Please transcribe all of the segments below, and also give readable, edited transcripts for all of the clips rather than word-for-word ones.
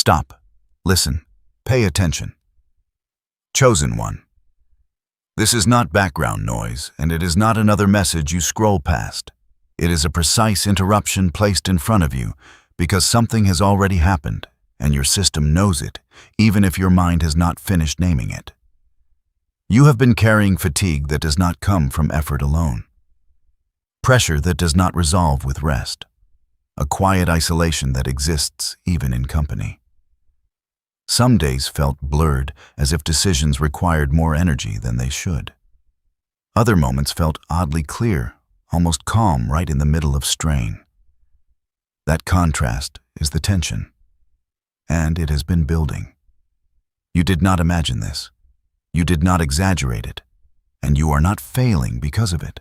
Stop. Listen. Pay attention. Chosen one. This is not background noise, and it is not another message you scroll past. It is a precise interruption placed in front of you because something has already happened, and your system knows it, even if your mind has not finished naming it. You have been carrying fatigue that does not come from effort alone. Pressure that does not resolve with rest. A quiet isolation that exists even in company. Some days felt blurred, as if decisions required more energy than they should. Other moments felt oddly clear, almost calm right in the middle of strain. That contrast is the tension, and it has been building. You did not imagine this. You did not exaggerate it, and you are not failing because of it.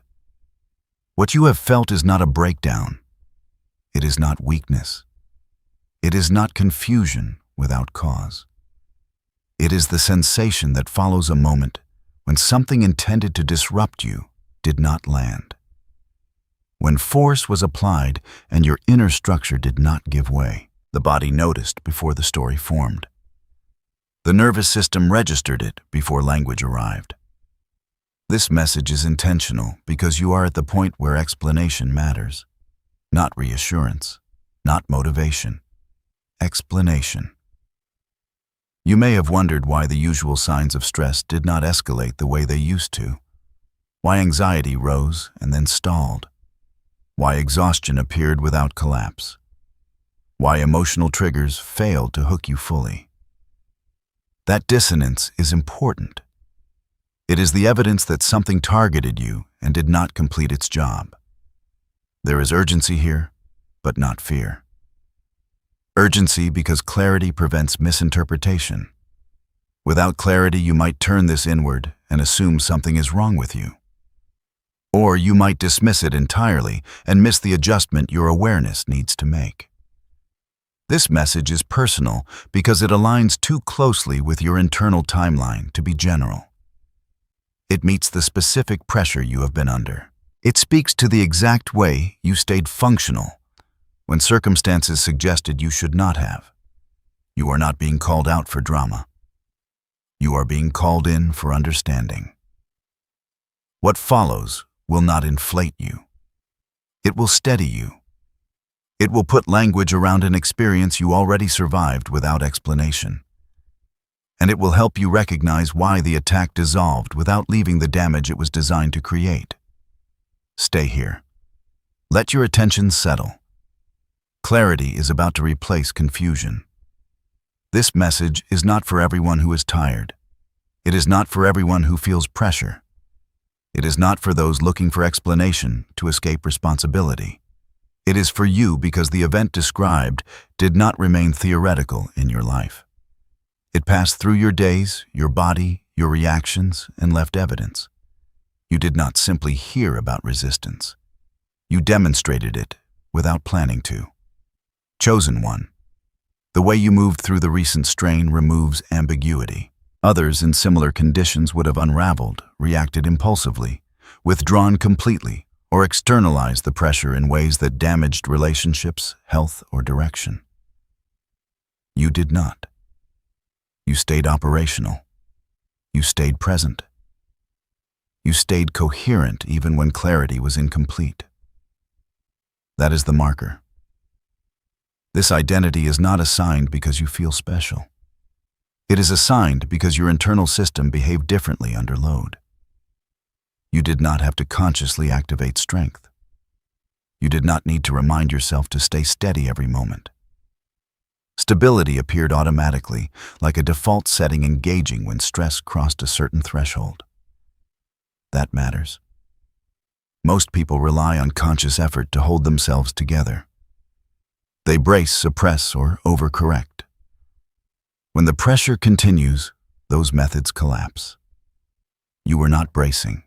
What you have felt is not a breakdown. It is not weakness. It is not confusion without cause. It is the sensation that follows a moment when something intended to disrupt you did not land. When force was applied and your inner structure did not give way, the body noticed before the story formed. The nervous system registered it before language arrived. This message is intentional because you are at the point where explanation matters. Not reassurance, not motivation. Explanation. You may have wondered why the usual signs of stress did not escalate the way they used to. Why anxiety rose and then stalled. Why exhaustion appeared without collapse. Why emotional triggers failed to hook you fully. That dissonance is important. It is the evidence that something targeted you and did not complete its job. There is urgency here, but not fear. Urgency because clarity prevents misinterpretation. Without clarity, you might turn this inward and assume something is wrong with you. Or you might dismiss it entirely and miss the adjustment your awareness needs to make. This message is personal because it aligns too closely with your internal timeline to be general. It meets the specific pressure you have been under. It speaks to the exact way you stayed functional when circumstances suggested you should not have. You are not being called out for drama. You are being called in for understanding. What follows will not inflate you. It will steady you. It will put language around an experience you already survived without explanation. And it will help you recognize why the attack dissolved without leaving the damage it was designed to create. Stay here. Let your attention settle. Clarity is about to replace confusion. This message is not for everyone who is tired. It is not for everyone who feels pressure. It is not for those looking for explanation to escape responsibility. It is for you because the event described did not remain theoretical in your life. It passed through your days, your body, your reactions, and left evidence. You did not simply hear about resistance. You demonstrated it without planning to. Chosen one. The way you moved through the recent strain removes ambiguity. Others in similar conditions would have unraveled, reacted impulsively, withdrawn completely, or externalized the pressure in ways that damaged relationships, health, or direction. You did not. You stayed operational. You stayed present. You stayed coherent even when clarity was incomplete. That is the marker. This identity is not assigned because you feel special. It is assigned because your internal system behaved differently under load. You did not have to consciously activate strength. You did not need to remind yourself to stay steady every moment. Stability appeared automatically, like a default setting engaging when stress crossed a certain threshold. That matters. Most people rely on conscious effort to hold themselves together. They brace, suppress, or overcorrect. When the pressure continues, those methods collapse. You were not bracing.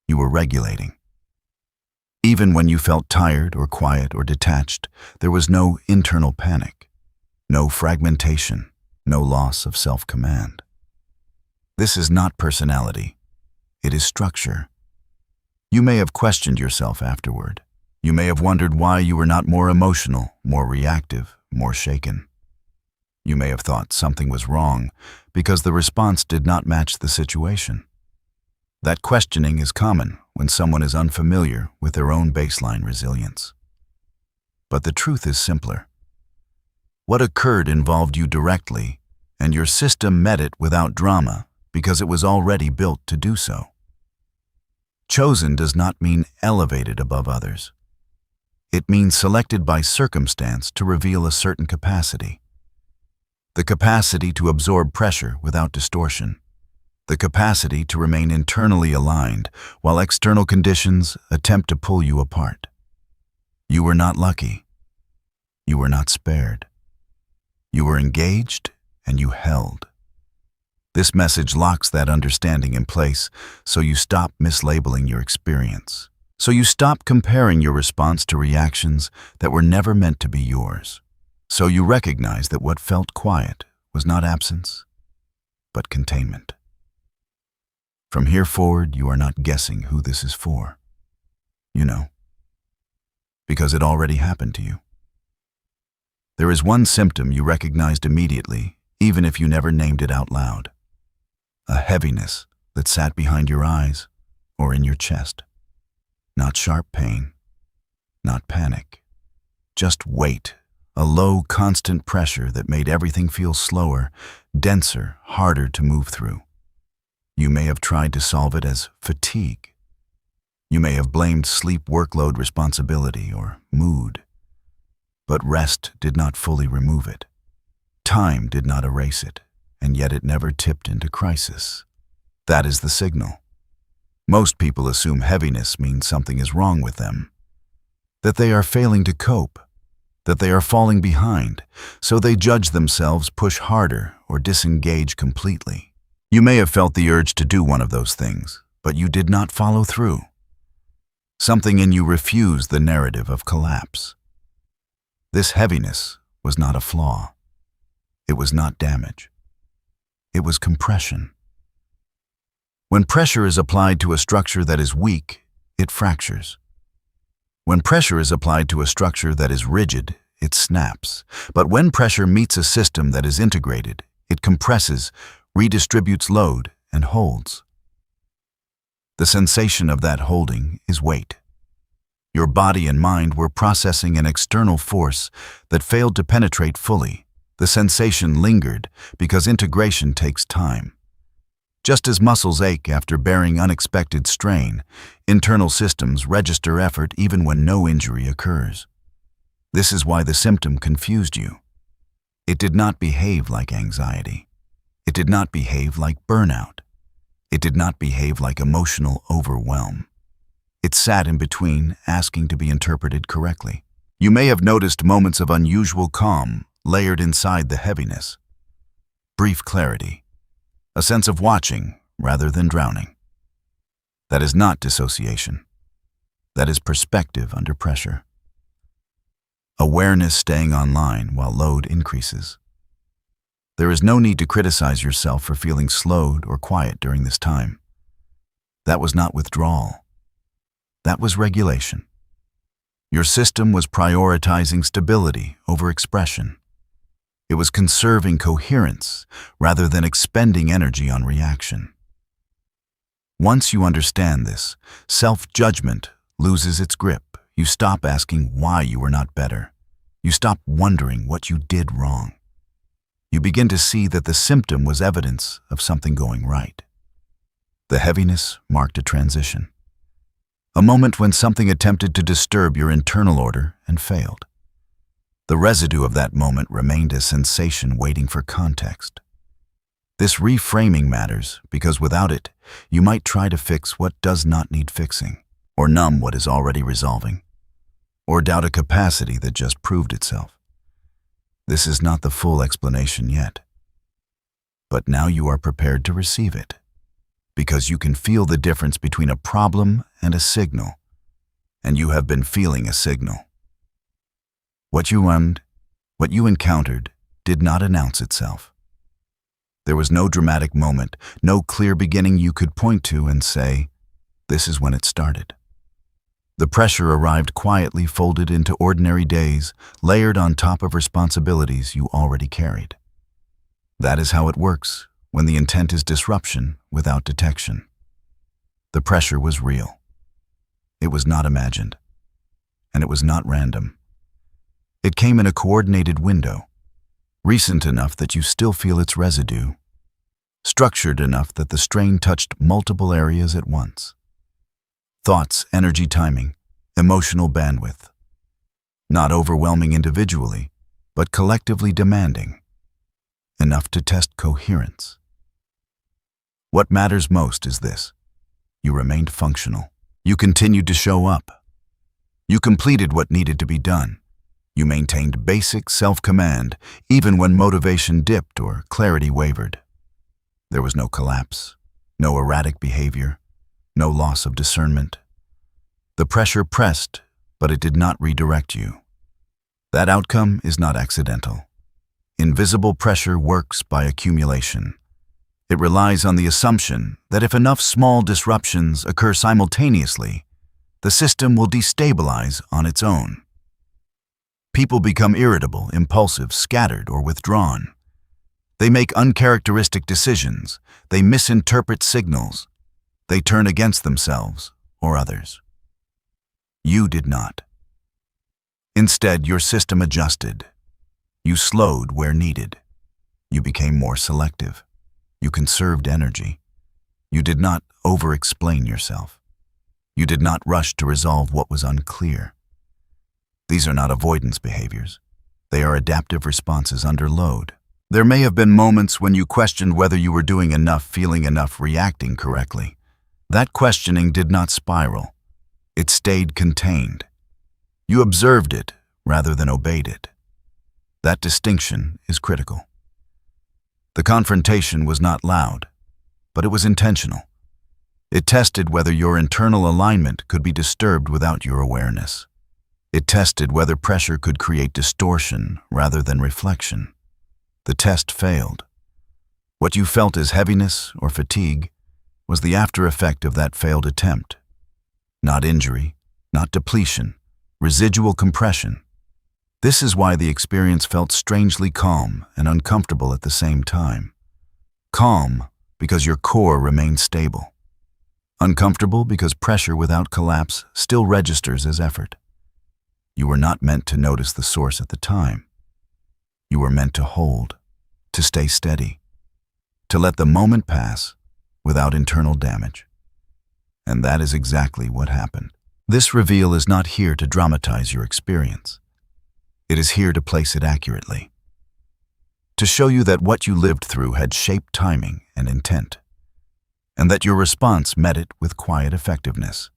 You were regulating. Even when you felt tired or quiet or detached, there was no internal panic, no fragmentation, no loss of self-command. This is not personality. It is structure. You may have questioned yourself afterward. You may have wondered why you were not more emotional, more reactive, more shaken. You You may have thought something was wrong because the response did not match the situation. That questioning is common when someone is unfamiliar with their own baseline resilience. But the truth is simpler. What occurred involved you directly, and your system met it without drama because it was already built to do so. Chosen does not mean elevated above others. It means selected by circumstance to reveal a certain capacity. The capacity to absorb pressure without distortion. The capacity to remain internally aligned while external conditions attempt to pull you apart. You were not lucky. You were not spared. You were engaged and you held. This message locks that understanding in place so you stop mislabeling your experience. So you stop comparing your response to reactions that were never meant to be yours. So you recognize that what felt quiet was not absence, but containment. From here forward, you are not guessing who this is for. You know, because it already happened to you. There is one symptom you recognized immediately, even if you never named it out loud. A heaviness that sat behind your eyes or in your chest. Not sharp pain, not panic, just weight, a low, constant pressure that made everything feel slower, denser, harder to move through. You may have tried to solve it as fatigue. You may have blamed sleep, workload, responsibility, or mood. But rest did not fully remove it. Time did not erase it, and yet it never tipped into crisis. That is the signal. Most people assume heaviness means something is wrong with them, that they are failing to cope, that they are falling behind, so they judge themselves, push harder, or disengage completely. You may have felt the urge to do one of those things, but you did not follow through. Something in you refused the narrative of collapse. This heaviness was not a flaw. It was not damage. It was compression. When pressure is applied to a structure that is weak, it fractures. When pressure is applied to a structure that is rigid, it snaps. But when pressure meets a system that is integrated, it compresses, redistributes load, and holds. The sensation of that holding is weight. Your body and mind were processing an external force that failed to penetrate fully. The sensation lingered because integration takes time. Just as muscles ache after bearing unexpected strain, internal systems register effort even when no injury occurs. This is why the symptom confused you. It did not behave like anxiety. It did not behave like burnout. It did not behave like emotional overwhelm. It sat in between, asking to be interpreted correctly. You may have noticed moments of unusual calm layered inside the heaviness. Brief clarity. A sense of watching rather than drowning. That is not dissociation. That is perspective under pressure. Awareness staying online while load increases. There is no need to criticize yourself for feeling slowed or quiet during this time. That was not withdrawal. That was regulation. Your system was prioritizing stability over expression. It was conserving coherence rather than expending energy on reaction. Once you understand this, self-judgment loses its grip. You stop asking why you were not better. You stop wondering what you did wrong. You begin to see that the symptom was evidence of something going right. The heaviness marked a transition. A moment when something attempted to disturb your internal order and failed. The residue of that moment remained a sensation waiting for context. This reframing matters because without it, you might try to fix what does not need fixing, or numb what is already resolving, or doubt a capacity that just proved itself. This is not the full explanation yet. But now you are prepared to receive it, because you can feel the difference between a problem and a signal, and you have been feeling a signal. What you encountered did not announce itself. There was no dramatic moment, no clear beginning you could point to and say, this is when it started. The pressure arrived quietly, folded into ordinary days, layered on top of responsibilities you already carried. That is how it works when the intent is disruption without detection. The pressure was real. It was not imagined. And it was not random. It came in a coordinated window, recent enough that you still feel its residue, structured enough that the strain touched multiple areas at once. Thoughts, energy, timing, emotional bandwidth. Not overwhelming individually, but collectively demanding. Enough to test coherence. What matters most is this. You remained functional. You continued to show up. You completed what needed to be done. You maintained basic self-command, even when motivation dipped or clarity wavered. There was no collapse, no erratic behavior, no loss of discernment. The pressure pressed, but it did not redirect you. That outcome is not accidental. Invisible pressure works by accumulation. It relies on the assumption that if enough small disruptions occur simultaneously, the system will destabilize on its own. People become irritable, impulsive, scattered, or withdrawn. They make uncharacteristic decisions. They misinterpret signals. They turn against themselves or others. You did not. Instead, your system adjusted. You slowed where needed. You became more selective. You conserved energy. You did not over-explain yourself. You did not rush to resolve what was unclear. These are not avoidance behaviors. They are adaptive responses under load. There may have been moments when you questioned whether you were doing enough, feeling enough, reacting correctly. That questioning did not spiral. It stayed contained. You observed it rather than obeyed it. That distinction is critical. The confrontation was not loud, but it was intentional. It tested whether your internal alignment could be disturbed without your awareness. It tested whether pressure could create distortion rather than reflection. The test failed. What you felt as heaviness or fatigue was the after effect of that failed attempt. Not injury, not depletion, residual compression. This is why the experience felt strangely calm and uncomfortable at the same time. Calm because your core remained stable. Uncomfortable because pressure without collapse still registers as effort. You were not meant to notice the source at the time. You were meant to hold, to stay steady, to let the moment pass without internal damage. And that is exactly what happened. This reveal is not here to dramatize your experience. It is here to place it accurately. To show you that what you lived through had shaped timing and intent, and that your response met it with quiet effectiveness.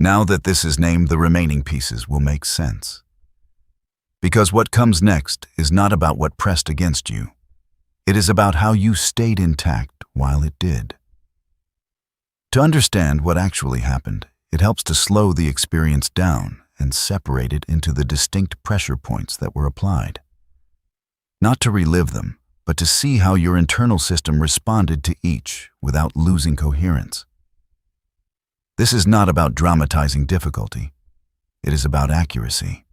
Now that this is named, the remaining pieces will make sense. Because what comes next is not about what pressed against you. It is about how you stayed intact while it did. To understand what actually happened, it helps to slow the experience down and separate it into the distinct pressure points that were applied. Not to relive them, but to see how your internal system responded to each without losing coherence. This is not about dramatizing difficulty. It is about accuracy.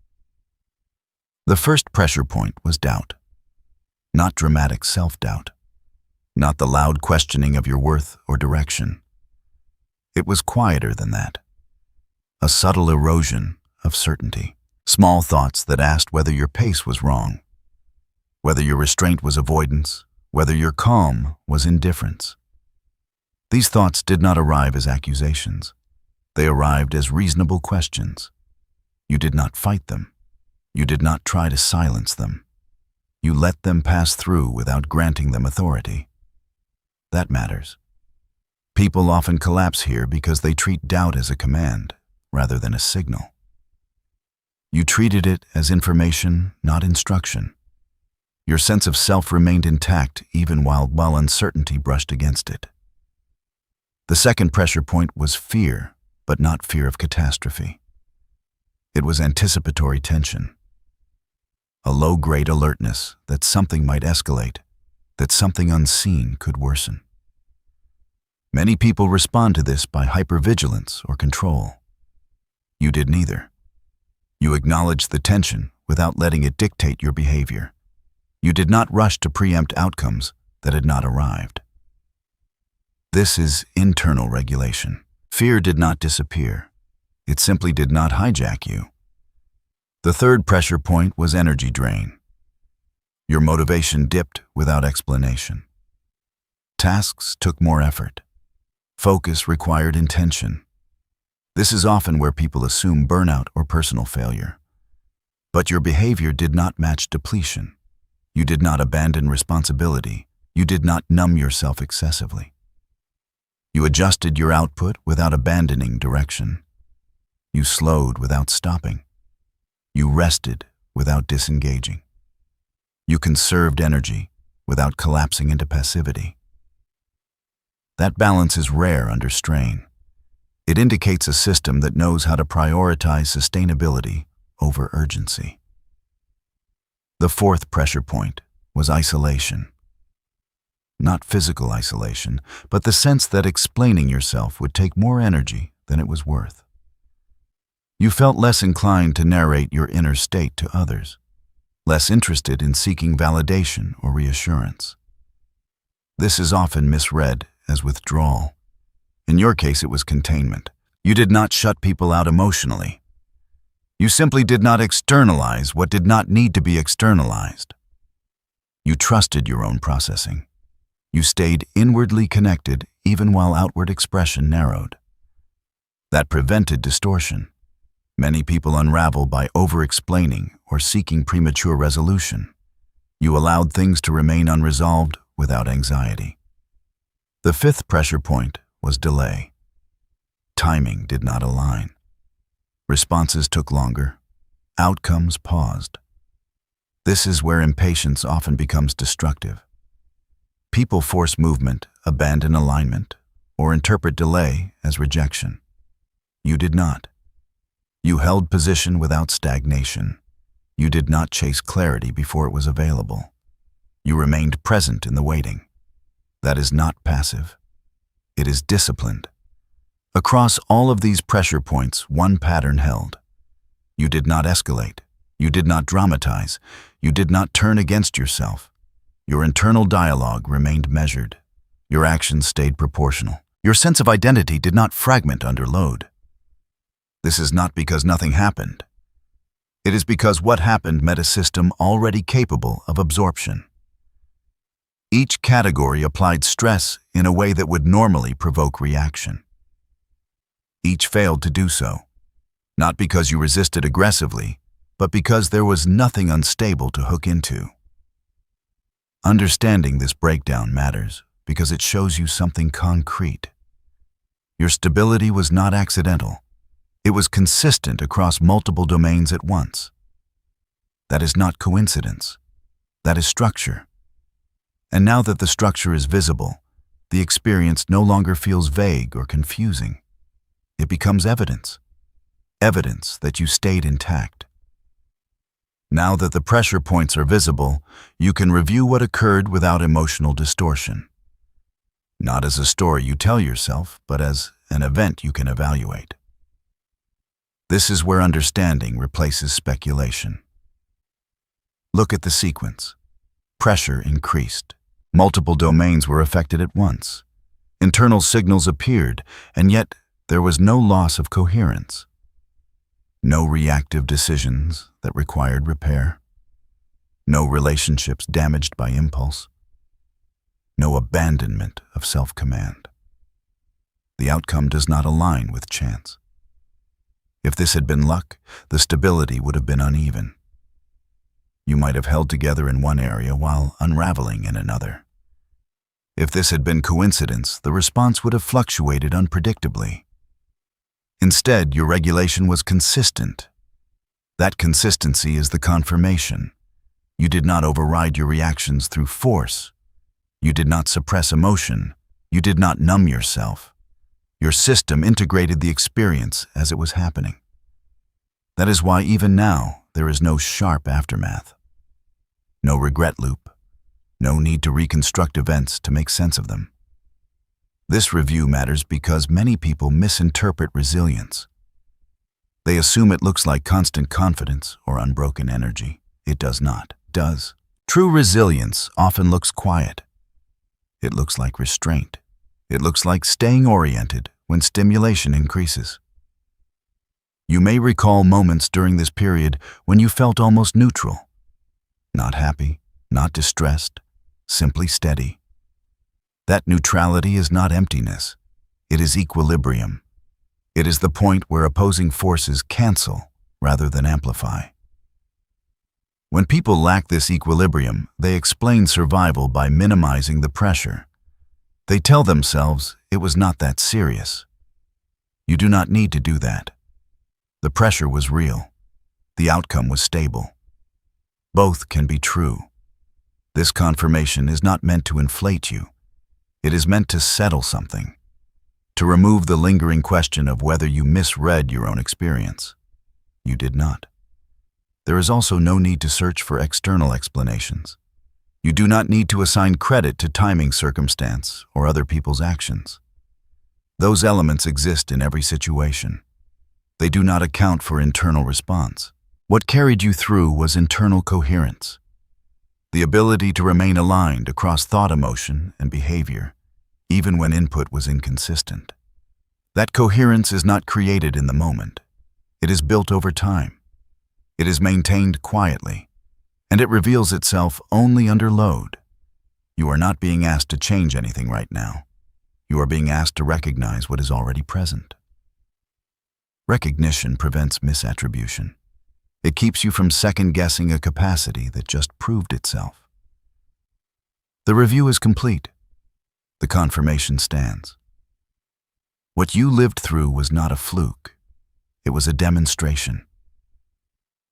The first pressure point was doubt. Not dramatic self-doubt. Not the loud questioning of your worth or direction. It was quieter than that. A subtle erosion of certainty. Small thoughts that asked whether your pace was wrong, whether your restraint was avoidance, whether your calm was indifference. These thoughts did not arrive as accusations. They arrived as reasonable questions. You did not fight them. You did not try to silence them. You let them pass through without granting them authority. That matters. People often collapse here because they treat doubt as a command rather than a signal. You treated it as information, not instruction. Your sense of self remained intact even while uncertainty brushed against it. The second pressure point was fear, but not fear of catastrophe. It was anticipatory tension. A low-grade alertness that something might escalate, that something unseen could worsen. Many people respond to this by hypervigilance or control. You did neither. You acknowledged the tension without letting it dictate your behavior. You did not rush to preempt outcomes that had not arrived. This is internal regulation. Fear did not disappear. It simply did not hijack you. The third pressure point was energy drain. Your motivation dipped without explanation. Tasks took more effort. Focus required intention. This is often where people assume burnout or personal failure. But your behavior did not match depletion. You did not abandon responsibility. You did not numb yourself excessively. You adjusted your output without abandoning direction. You slowed without stopping. You rested without disengaging. You conserved energy without collapsing into passivity. That balance is rare under strain. It indicates a system that knows how to prioritize sustainability over urgency. The fourth pressure point was isolation. Not physical isolation, but the sense that explaining yourself would take more energy than it was worth. You felt less inclined to narrate your inner state to others, less interested in seeking validation or reassurance. This is often misread as withdrawal. In your case, it was containment. You did not shut people out emotionally. You simply did not externalize what did not need to be externalized. You trusted your own processing. You stayed inwardly connected even while outward expression narrowed. That prevented distortion. Many people unravel by over-explaining or seeking premature resolution. You allowed things to remain unresolved without anxiety. The fifth pressure point was delay. Timing did not align. Responses took longer. Outcomes paused. This is where impatience often becomes destructive. People force movement, abandon alignment, or interpret delay as rejection. You did not. You held position without stagnation. You did not chase clarity before it was available. You remained present in the waiting. That is not passive. It is disciplined. Across all of these pressure points, one pattern held. You did not escalate. You did not dramatize. You did not turn against yourself. Your internal dialogue remained measured. Your actions stayed proportional. Your sense of identity did not fragment under load. This is not because nothing happened. It is because what happened met a system already capable of absorption. Each category applied stress in a way that would normally provoke reaction. Each failed to do so, not because you resisted aggressively, but because there was nothing unstable to hook into. Understanding this breakdown matters because it shows you something concrete. Your stability was not accidental. It was consistent across multiple domains at once. That is not coincidence. That is structure. And now that the structure is visible, the experience no longer feels vague or confusing. It becomes evidence. Evidence that you stayed intact. Now that the pressure points are visible, you can review what occurred without emotional distortion. Not as a story you tell yourself, but as an event you can evaluate. This is where understanding replaces speculation. Look at the sequence. Pressure increased. Multiple domains were affected at once. Internal signals appeared, and yet there was no loss of coherence. No reactive decisions that required repair. No relationships damaged by impulse. No abandonment of self-command. The outcome does not align with chance. If this had been luck, the stability would have been uneven. You might have held together in one area while unraveling in another. If this had been coincidence, the response would have fluctuated unpredictably. Instead, your regulation was consistent. That consistency is the confirmation. You did not override your reactions through force. You did not suppress emotion. You did not numb yourself. Your system integrated the experience as it was happening. That is why even now there is no sharp aftermath. No regret loop. No need to reconstruct events to make sense of them. This review matters because many people misinterpret resilience. They assume it looks like constant confidence or unbroken energy. It does not. It does. True resilience often looks quiet. It looks like restraint. It looks like staying oriented when stimulation increases. You may recall moments during this period when you felt almost neutral. Not happy, not distressed, simply steady. That neutrality is not emptiness. It is equilibrium. It is the point where opposing forces cancel rather than amplify. When people lack this equilibrium, they explain survival by minimizing the pressure. They tell themselves it was not that serious. You do not need to do that. The pressure was real. The outcome was stable. Both can be true. This confirmation is not meant to inflate you. It is meant to settle something, to remove the lingering question of whether you misread your own experience. You did not. There is also no need to search for external explanations. You do not need to assign credit to timing, circumstance, or other people's actions. Those elements exist in every situation. They do not account for internal response. What carried you through was internal coherence, the ability to remain aligned across thought, emotion, and behavior, even when input was inconsistent. That coherence is not created in the moment. It is built over time. It is maintained quietly, and it reveals itself only under load. You are not being asked to change anything right now. You are being asked to recognize what is already present. Recognition prevents misattribution. It keeps you from second-guessing a capacity that just proved itself. The review is complete. The confirmation stands. What you lived through was not a fluke. It was a demonstration.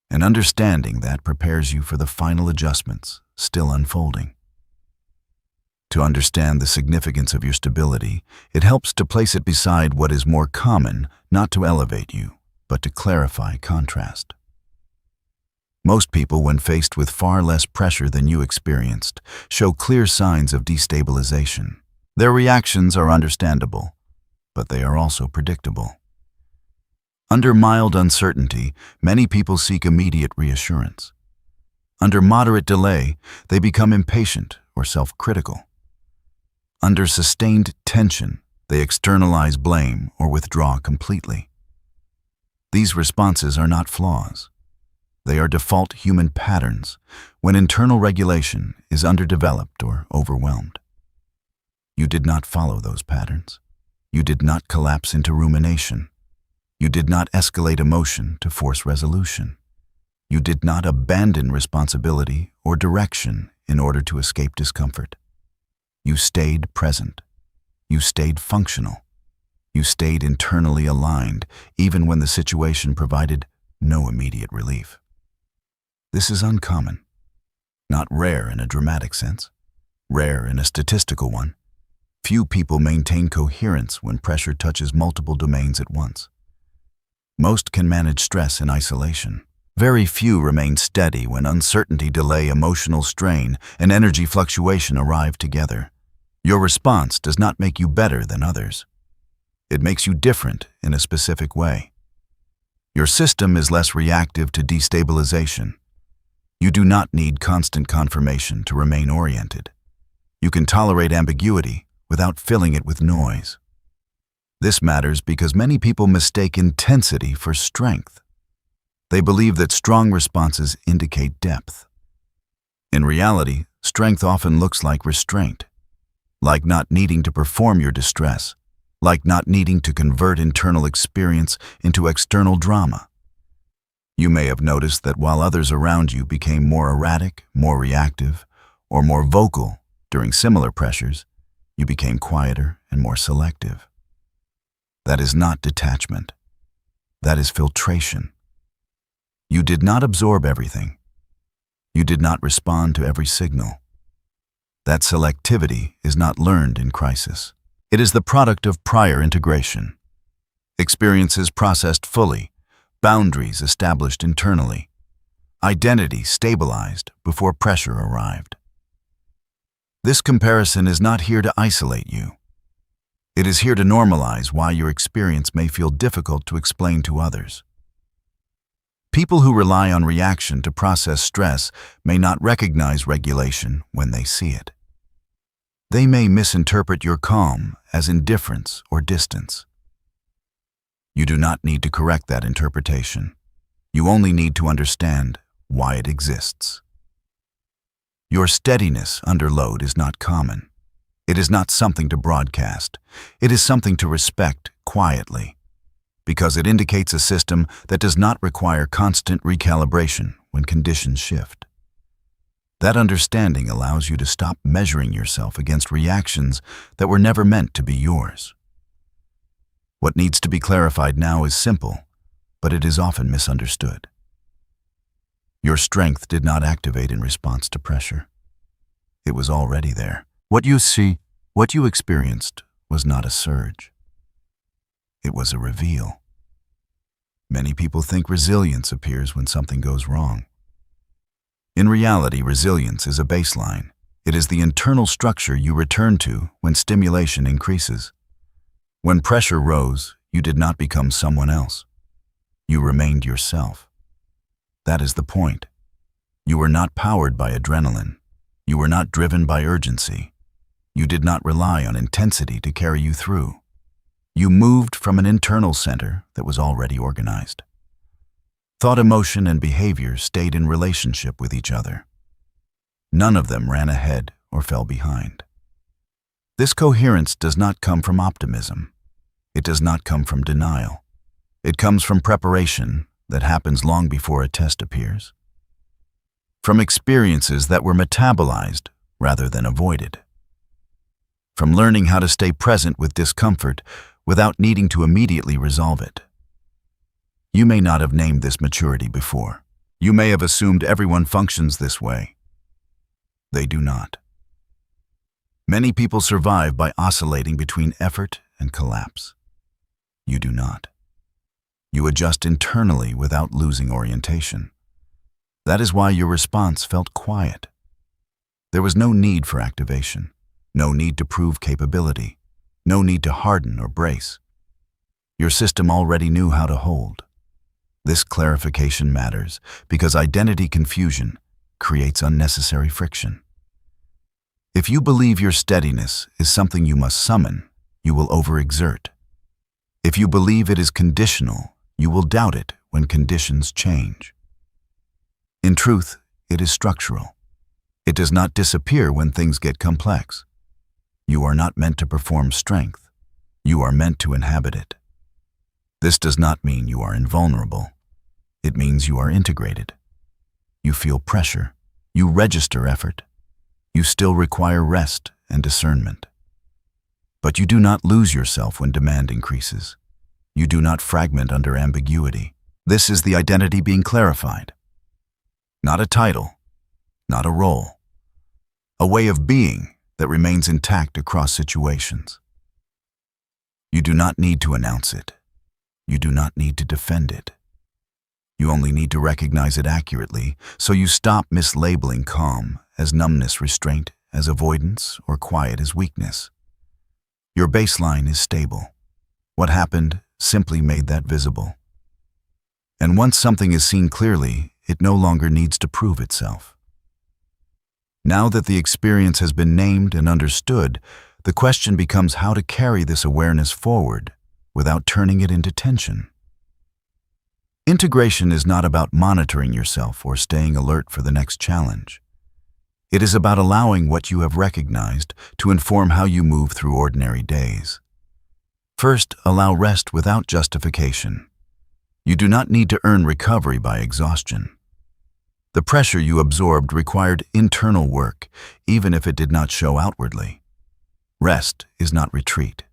And understanding that prepares you for the final adjustments still unfolding. To understand the significance of your stability, it helps to place it beside what is more common, not to elevate you, but to clarify contrast. Most people, when faced with far less pressure than you experienced, show clear signs of destabilization. Their reactions are understandable, but they are also predictable. Under mild uncertainty, many people seek immediate reassurance. Under moderate delay, they become impatient or self-critical. Under sustained tension, they externalize blame or withdraw completely. These responses are not flaws. They are default human patterns when internal regulation is underdeveloped or overwhelmed. You did not follow those patterns. You did not collapse into rumination. You did not escalate emotion to force resolution. You did not abandon responsibility or direction in order to escape discomfort. You stayed present. You stayed functional. You stayed internally aligned, even when the situation provided no immediate relief. This is uncommon, not rare in a dramatic sense, rare in a statistical one. Few people maintain coherence when pressure touches multiple domains at once. Most can manage stress in isolation. Very few remain steady when uncertainty, delay, emotional strain, and energy fluctuation arrive together. Your response does not make you better than others. It makes you different in a specific way. Your system is less reactive to destabilization. You do not need constant confirmation to remain oriented. You can tolerate ambiguity without filling it with noise. This matters because many people mistake intensity for strength. They believe that strong responses indicate depth. In reality, strength often looks like restraint, like not needing to perform your distress, like not needing to convert internal experience into external drama. You may have noticed that while others around you became more erratic, more reactive, or more vocal during similar pressures, you became quieter and more selective. That is not detachment. That is filtration. You did not absorb everything. You did not respond to every signal. That selectivity is not learned in crisis. It is the product of prior integration. Experiences processed fully, boundaries established internally, identity stabilized before pressure arrived. This comparison is not here to isolate you. It is here to normalize why your experience may feel difficult to explain to others. People who rely on reaction to process stress may not recognize regulation when they see it. They may misinterpret your calm as indifference or distance. You do not need to correct that interpretation. You only need to understand why it exists. Your steadiness under load is not common. It is not something to broadcast. It is something to respect quietly, because it indicates a system that does not require constant recalibration when conditions shift. That understanding allows you to stop measuring yourself against reactions that were never meant to be yours. What needs to be clarified now is simple, but it is often misunderstood. Your strength did not activate in response to pressure. It was already there. What you experienced was not a surge. It was a reveal. Many people think resilience appears when something goes wrong. In reality, resilience is a baseline. It is the internal structure you return to when stimulation increases. When pressure rose, you did not become someone else. You remained yourself. That is the point. You were not powered by adrenaline. You were not driven by urgency. You did not rely on intensity to carry you through. You moved from an internal center that was already organized. Thought, emotion, and behavior stayed in relationship with each other. None of them ran ahead or fell behind. This coherence does not come from optimism. It does not come from denial. It comes from preparation that happens long before a test appears. From experiences that were metabolized rather than avoided. From learning how to stay present with discomfort without needing to immediately resolve it. You may not have named this maturity before. You may have assumed everyone functions this way. They do not. Many people survive by oscillating between effort and collapse. You do not. You adjust internally without losing orientation. That is why your response felt quiet. There was no need for activation, no need to prove capability, no need to harden or brace. Your system already knew how to hold. This clarification matters because identity confusion creates unnecessary friction. If you believe your steadiness is something you must summon, you will overexert. If you believe it is conditional, you will doubt it when conditions change. In truth, it is structural. It does not disappear when things get complex. You are not meant to perform strength. You are meant to inhabit it. This does not mean you are invulnerable. It means you are integrated. You feel pressure. You register effort. You still require rest and discernment. But you do not lose yourself when demand increases. You do not fragment under ambiguity. This is the identity being clarified. Not a title, not a role. A way of being that remains intact across situations. You do not need to announce it. You do not need to defend it. You only need to recognize it accurately, so you stop mislabeling calm as numbness, restraint as avoidance, or quiet as weakness. Your baseline is stable. What happened simply made that visible. And once something is seen clearly, it no longer needs to prove itself. Now that the experience has been named and understood, the question becomes how to carry this awareness forward without turning it into tension. Integration is not about monitoring yourself or staying alert for the next challenge. It is about allowing what you have recognized to inform how you move through ordinary days. First, allow rest without justification. You do not need to earn recovery by exhaustion. The pressure you absorbed required internal work, even if it did not show outwardly. Rest is not retreat.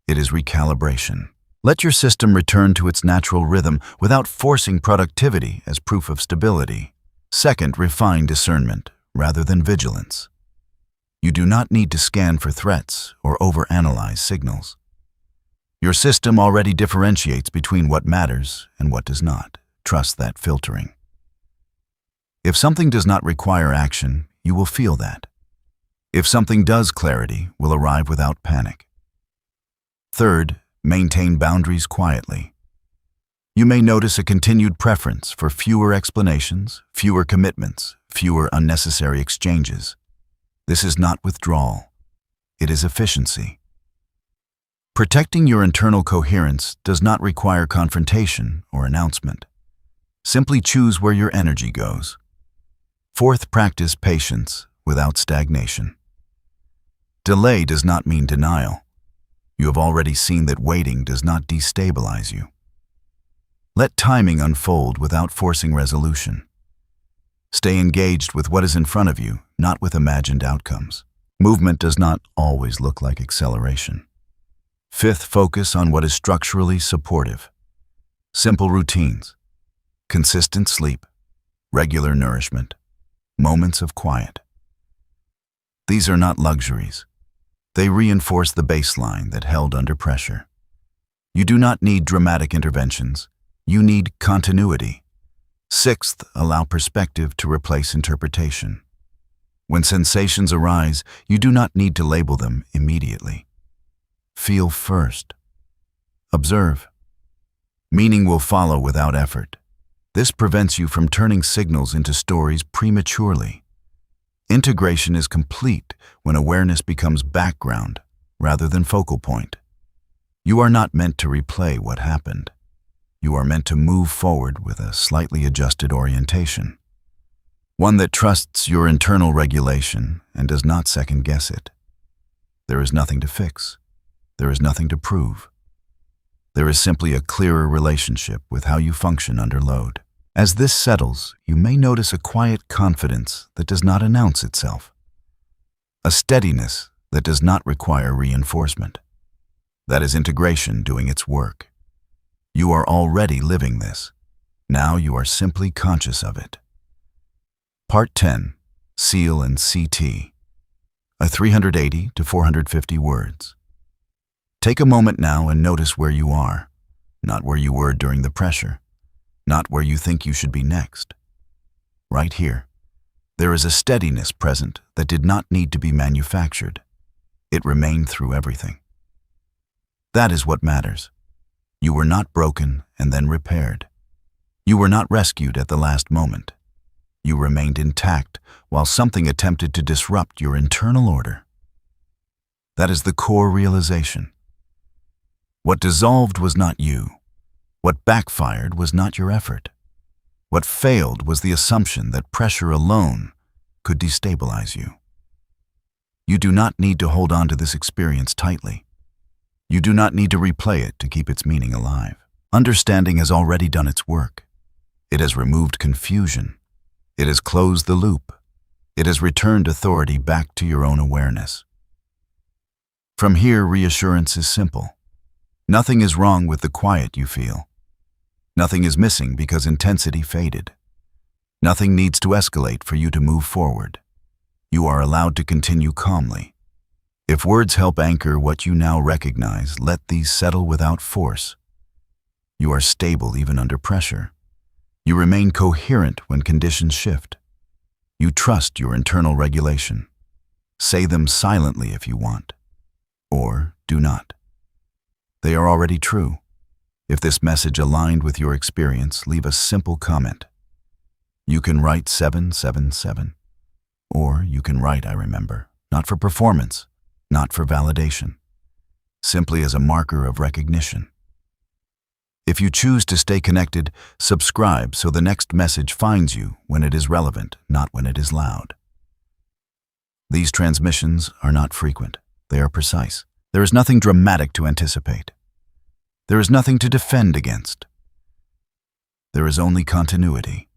It is recalibration. Let your system return to its natural rhythm without forcing productivity as proof of stability. Second, refine discernment rather than vigilance. You do not need to scan for threats or overanalyze signals. Your system already differentiates between what matters and what does not. Trust that filtering. If something does not require action, you will feel that. If something does, clarity will arrive without panic. Third, maintain boundaries quietly. You may notice a continued preference for fewer explanations, fewer commitments, fewer unnecessary exchanges. This is not withdrawal. It is efficiency. Protecting your internal coherence does not require confrontation or announcement. Simply choose where your energy goes. Fourth, practice patience without stagnation. Delay does not mean denial. You have already seen that waiting does not destabilize you. Let timing unfold without forcing resolution. Stay engaged with what is in front of you, not with imagined outcomes. Movement does not always look like acceleration. Fifth, focus on what is structurally supportive. Simple routines, consistent sleep, regular nourishment, moments of quiet. These are not luxuries. They reinforce the baseline that held under pressure. You do not need dramatic interventions. You need continuity. Sixth, allow perspective to replace interpretation. When sensations arise, you do not need to label them immediately. Feel first. Observe. Meaning will follow without effort. This prevents you from turning signals into stories prematurely. Integration is complete when awareness becomes background rather than focal point. You are not meant to replay what happened. You are meant to move forward with a slightly adjusted orientation. One that trusts your internal regulation and does not second-guess it. There is nothing to fix. There is nothing to prove. There is simply a clearer relationship with how you function under load. As this settles, you may notice a quiet confidence that does not announce itself. A steadiness that does not require reinforcement. That is integration doing its work. You are already living this. Now you are simply conscious of it. Part 10. Seal and CT. 380 to 450 words. Take a moment now and notice where you are, not where you were during the pressure, not where you think you should be next. Right here. There is a steadiness present that did not need to be manufactured. It remained through everything. That is what matters. You were not broken and then repaired. You were not rescued at the last moment. You remained intact while something attempted to disrupt your internal order. That is the core realization. What dissolved was not you. What backfired was not your effort. What failed was the assumption that pressure alone could destabilize you. You do not need to hold on to this experience tightly. You do not need to replay it to keep its meaning alive. Understanding has already done its work. It has removed confusion. It has closed the loop. It has returned authority back to your own awareness. From here, reassurance is simple. Nothing is wrong with the quiet you feel. Nothing is missing because intensity faded. Nothing needs to escalate for you to move forward. You are allowed to continue calmly. If words help anchor what you now recognize, let these settle without force. You are stable even under pressure. You remain coherent when conditions shift. You trust your internal regulation. Say them silently if you want, or do not. They are already true. If this message aligned with your experience, leave a simple comment. You can write 777, or you can write I remember, not for performance, not for validation, simply as a marker of recognition. If you choose to stay connected, subscribe so the next message finds you when it is relevant, not when it is loud. These transmissions are not frequent. They are precise. There is nothing dramatic to anticipate. There is nothing to defend against. There is only continuity.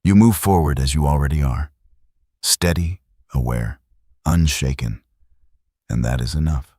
You move forward as you already are, steady, aware, unshaken, and that is enough.